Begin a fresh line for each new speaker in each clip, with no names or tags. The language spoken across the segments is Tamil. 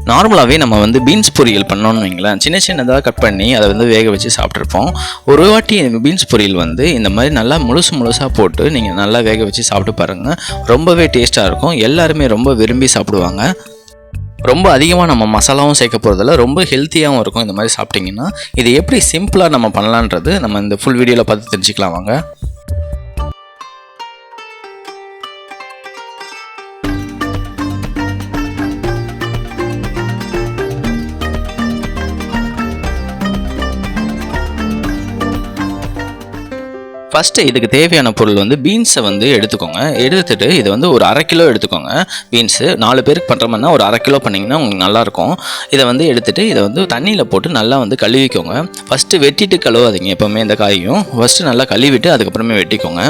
நார்மலாகவே நம்ம வந்து பீன்ஸ் பொரியல் பண்ணோன்னு வைங்களேன், சின்ன சின்னதாக கட் பண்ணி அதை வந்து வேக வச்சு சாப்பிட்ருப்போம். ஒரு வாட்டி பீன்ஸ் பொரியல் வந்து இந்த மாதிரி நல்லா முழுசாக போட்டு நீங்கள் நல்லா வேக வச்சு சாப்பிட்டு பாருங்கள். ரொம்பவே டேஸ்ட்டாக இருக்கும். எல்லாருமே ரொம்ப விரும்பி சாப்பிடுவாங்க. ரொம்ப அதிகமாக நம்ம மசாலாவும் சேர்க்க போகிறதில்ல, ரொம்ப ஹெல்த்தியாகவும் இருக்கும். இந்த மாதிரி சாப்பிட்டிங்கன்னா இது எப்படி சிம்பிளாக நம்ம பண்ணலான்றது நம்ம இந்த ஃபுல் வீடியோவில் பார்த்து தெரிஞ்சுக்கலாம் வாங்க. ஃபஸ்ட்டு இதுக்கு தேவையான பொருள் வந்து பீன்ஸை வந்து எடுத்துக்கோங்க. எடுத்துகிட்டு இதை வந்து ஒரு 1/2 கிலோ எடுத்துக்கோங்க. பீன்ஸு 4 பேருக்கு பண்ணுற மாதிரினா ஒரு 1/2 கிலோ பண்ணிங்கன்னா உங்களுக்கு நல்லாயிருக்கும். இதை வந்து எடுத்துகிட்டு இதை வந்து தண்ணியில் போட்டு நல்லா வந்து கழுவிக்கோங்க. ஃபஸ்ட்டு வெட்டிட்டு கழுவாதீங்க. எப்போவுமே இந்த காயும் ஃபஸ்ட்டு நல்லா கழுவிட்டு அதுக்கப்புறமே வெட்டிக்கோங்க.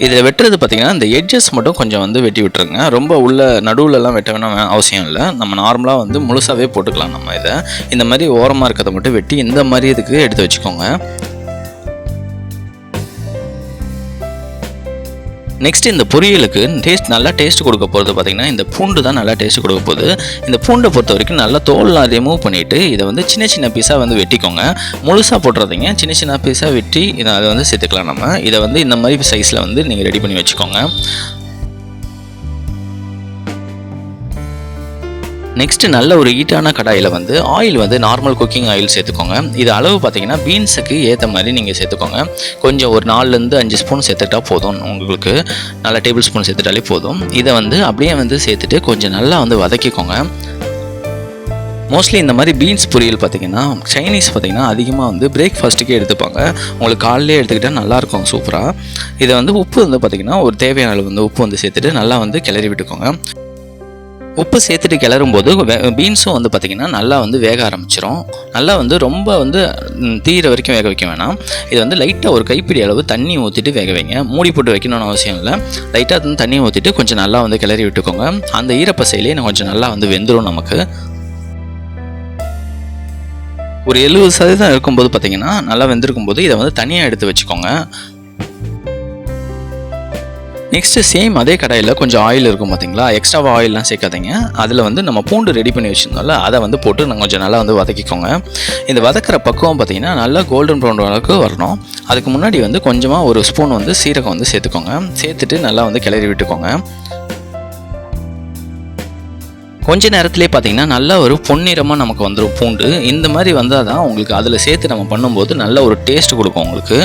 இதில் வெட்டுறது பார்த்திங்கன்னா இந்த எட்ஜஸ் மட்டும் கொஞ்சம் வந்து வெட்டி விட்டுருங்க. ரொம்ப உள்ள நடுவுலலாம் வெட்ட வேணாம் அவசியம் இல்லை. நம்ம நார்மலாக வந்து முழுசாகவே போட்டுக்கலாம். நம்ம இதை இந்த மாதிரி ஓரமாக இருக்கிறத மட்டும் வெட்டி இந்த மாதிரி இதுக்கு எடுத்து வச்சுக்கோங்க. நெக்ஸ்ட் இந்த பொரியலுக்கு நல்லா டேஸ்ட் கொடுக்க போகிறது பார்த்திங்கன்னா இந்த பூண்டு தான் நல்லா டேஸ்ட் கொடுக்க போகுது. இந்த பூண்டை பொறுத்த வரைக்கும் நல்லா தோல்லாம் ரிமூவ் பண்ணிவிட்டு இதை வந்து சின்ன சின்ன பீஸாக வந்து வெட்டிக்கோங்க. முழுசாக போட்டுறதீங்க, சின்ன சின்ன பீஸாக வெட்டி அதை வந்து சேர்த்துக்கலாம். நம்ம இதை வந்து இந்த மாதிரி சைஸில் வந்து நீங்கள் ரெடி பண்ணி வச்சுக்கோங்க. நெக்ஸ்ட்டு நல்ல ஒரு ஹீட்டான கடாயில் வந்து ஆயில் வந்து நார்மல் குக்கிங் ஆயில் சேர்த்துக்கோங்க. இது அளவு பார்த்தீங்கன்னா பீன்ஸுக்கு ஏற்ற மாதிரி நீங்கள் சேர்த்துக்கோங்க. கொஞ்சம் ஒரு 4லேருந்து 5 ஸ்பூன் சேர்த்துட்டா போதும். உங்களுக்கு நல்ல டேபிள் ஸ்பூன் சேர்த்துட்டாலே போதும். இதை வந்து அப்படியே வந்து சேர்த்துட்டு கொஞ்சம் நல்லா வந்து வதக்கிக்கோங்க. மோஸ்ட்லி இந்த மாதிரி பீன்ஸ் பொரியல் பார்த்திங்கன்னா சைனீஸ் பார்த்திங்கன்னா அதிகமாக வந்து பிரேக்ஃபாஸ்ட்டுக்கே எடுத்துப்பாங்க. உங்களுக்கு காலையிலே எடுத்துக்கிட்டால் நல்லாயிருக்கும் சூப்பராக. இதை வந்து உப்பு வந்து பார்த்திங்கன்னா ஒரு தேவையான அளவு வந்து உப்பு வந்து சேர்த்துட்டு நல்லா வந்து கிளறி விட்டுக்கோங்க. உப்பு சேர்த்துட்டு கிளறும்போது பீன்ஸும் வந்து பார்த்திங்கன்னா நல்லா வந்து வேக ஆரம்பிச்சிடும். நல்லா வந்து ரொம்ப வந்து தீர வரைக்கும் வேக வைக்க வேணாம். இது வந்து லைட்டாக ஒரு கைப்பிடி அளவு தண்ணி ஊற்றிட்டு வேக வைங்க. மூடி போட்டு வைக்கணும்னு அவசியம் இல்லை. லைட்டாக வந்து தண்ணி ஊற்றிட்டு கொஞ்சம் நல்லா வந்து கிளறி விட்டுக்கோங்க. அந்த ஈரப்பசையிலே கொஞ்சம் நல்லா வந்து வெந்துடும். நமக்கு ஒரு 70% இருக்கும்போது பார்த்திங்கன்னா நல்லா வெந்திருக்கும்போது இதை வந்து தனியாக எடுத்து வச்சுக்கோங்க. நெக்ஸ்ட்டு சேம் அதே கடாயில் கொஞ்சம் ஆயில் இருக்கும் பார்த்திங்களா, எக்ஸ்ட்ராவாக ஆயிலெலாம் சேர்க்காதீங்க. அதில் வந்து நம்ம பூண்டு ரெடி பண்ணி வச்சுருந்தோம்ல அதை வந்து போட்டு கொஞ்சம் நல்லா வந்து வதக்கிக்கோங்க. இந்த வதக்கிற பக்குவம் பார்த்திங்கன்னா நல்லா கோல்டன் ப்ரௌன் அளவுக்கு வரணும். அதுக்கு முன்னாடி வந்து கொஞ்சமாக ஒரு ஸ்பூன் வந்து சீரகம் வந்து சேர்த்துக்கோங்க. சேர்த்துட்டு நல்லா வந்து கிளறி விட்டுக்கோங்க. கொஞ்ச நேரத்துலேயே பார்த்திங்கன்னா நல்லா ஒரு பொன்னிறமாக நமக்கு வந்துடும் பூண்டு. இந்த மாதிரி வந்தால் தான் உங்களுக்கு அதில் சேர்த்து நம்ம பண்ணும்போது நல்ல ஒரு டேஸ்ட் கொடுக்கும் உங்களுக்கு.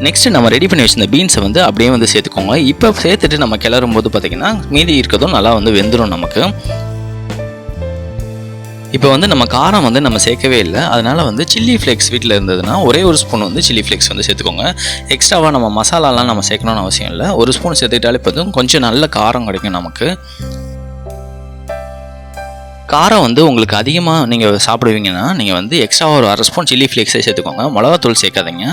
நெக்ஸ்ட்டு நம்ம ரெடி பண்ணி வச்சிருந்த பீன்ஸை வந்து அப்படியே வந்து சேர்த்துக்கோங்க. இப்போ சேர்த்துட்டு நம்ம கிளறும் போது பார்த்திங்கன்னா மீதி இருக்கிறதும் நல்லா வந்து வெந்துடும் நமக்கு. இப்போ வந்து நம்ம காரம் வந்து நம்ம சேர்க்கவே இல்லை. அதனால் வந்து சில்லி ஃப்ளேக்ஸ் வீட்டில் இருந்ததுன்னா ஒரே ஒரு ஸ்பூன் வந்து சில்லி ஃப்ளேக்ஸ் வந்து சேர்த்துக்கோங்க. எக்ஸ்ட்ராவாக நம்ம மசாலாலாம் நம்ம சேர்க்கணும்னு அவசியம் இல்லை. ஒரு ஸ்பூன் சேர்த்துக்கிட்டாலே போதும், கொஞ்சம் நல்ல காரம் கிடைக்கும் நமக்கு. காரம் வந்து உங்களுக்கு அதிகமாக நீங்கள் சாப்பிடுவீங்கன்னா நீங்கள் வந்து எக்ஸ்ட்ராவாக ஒரு 1/2 ஸ்பூன் சில்லி ஃப்ளேக்ஸே சேர்த்துக்கோங்க. மிளகாத்தூள் சேர்க்காதீங்க.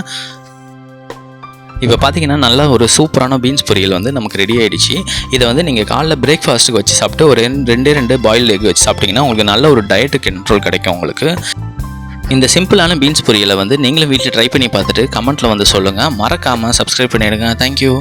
இப்போ பார்த்தீங்கன்னா நல்லா ஒரு சூப்பரான பீன்ஸ் பொரியல் வந்து நமக்கு ரெடி ஆகிடுச்சு. இதை வந்து நீங்கள் காலைல பிரேக்ஃபாஸ்ட்டுக்கு வச்சு சாப்பிட்டு ஒரு 2 பாயில் எக் வச்சு சாப்பிட்டிங்கன்னா உங்களுக்கு நல்ல ஒரு டயட்டு கண்ட்ரோல் கிடைக்கும் உங்களுக்கு. இந்த சிம்பிளான பீன்ஸ் பொரியலை வந்து நீங்களும் வீட்டில் ட்ரை பண்ணி பார்த்துட்டு கமெண்ட்டில் வந்து சொல்லுங்கள். மறக்காமல் சப்ஸ்கிரைப் பண்ணிவிடுங்க. தேங்க்யூ.